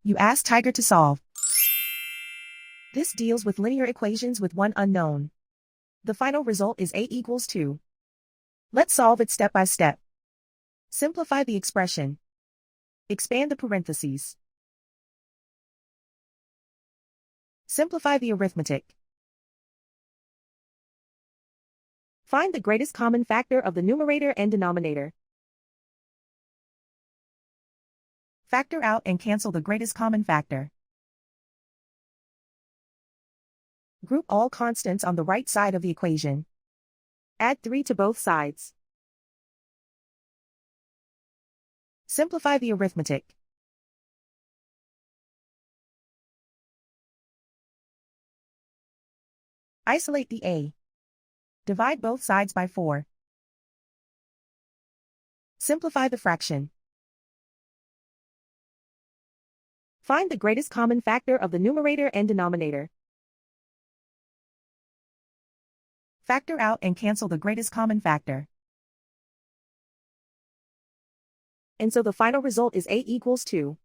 You ask Tiger to solve. This deals with linear equations with one unknown. The final result is a equals 2. Let's solve it step by step. Simplify the expression. Expand the parentheses. Simplify the arithmetic. Find the greatest common factor of the numerator and denominator. Factor out and cancel the greatest common factor. Group all constants on the right side of the equation. Add 3 to both sides. Simplify the arithmetic. Isolate the a. Divide both sides by 4. Simplify the fraction. Find the greatest common factor of the numerator and denominator. Factor out and cancel the greatest common factor. And so the final result is a equals 2.